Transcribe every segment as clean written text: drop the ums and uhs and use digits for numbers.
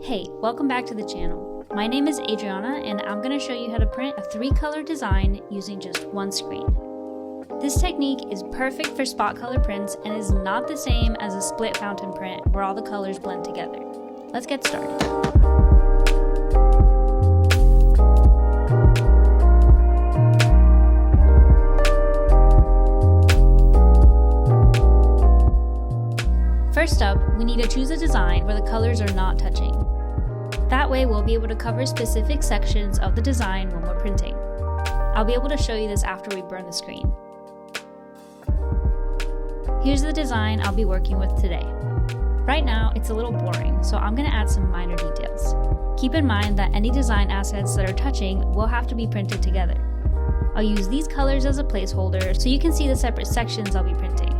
Hey, welcome back to the channel. My name is Adriana and I'm going to show you how to print a 3-color design using just one screen. This technique is perfect for spot color prints and is not the same as a split fountain print where all the colors blend together. Let's get started. First up, we need to choose a design where the colors are not touching. That way we'll be able to cover specific sections of the design when we're printing. I'll be able to show you this after we burn the screen. Here's the design I'll be working with today. Right now it's a little boring, so I'm going to add some minor details. Keep in mind that any design assets that are touching will have to be printed together. I'll use these colors as a placeholder so you can see the separate sections I'll be printing.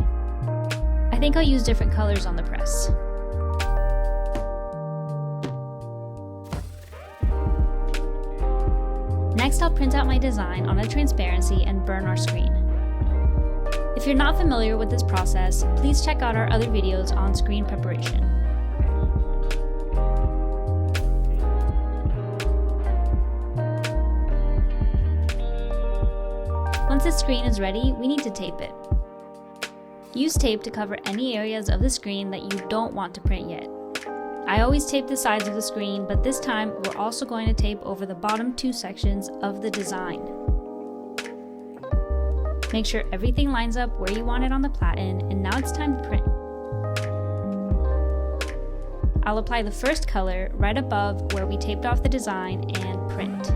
I think I'll use different colors on the press. Next, I'll print out my design on a transparency and burn our screen. If you're not familiar with this process, please check out our other videos on screen preparation. Once the screen is ready, we need to tape it. Use tape to cover any areas of the screen that you don't want to print yet. I always tape the sides of the screen, but this time we're also going to tape over the bottom 2 sections of the design. Make sure everything lines up where you want it on the platen, and now it's time to print. I'll apply the first color right above where we taped off the design and print.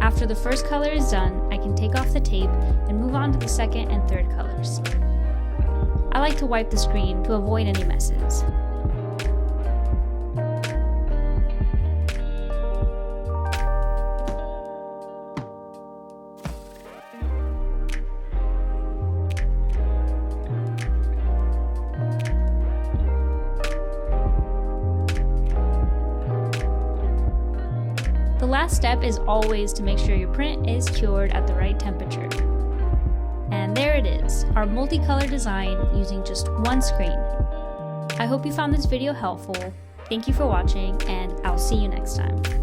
After the first color is done, I can take off the tape and move on to the second and third colors. I like to wipe the screen to avoid any messes. The last step is always to make sure your print is cured at the right temperature. And there it is, our multicolor design using just one screen. I hope you found this video helpful. Thank you for watching, and I'll see you next time.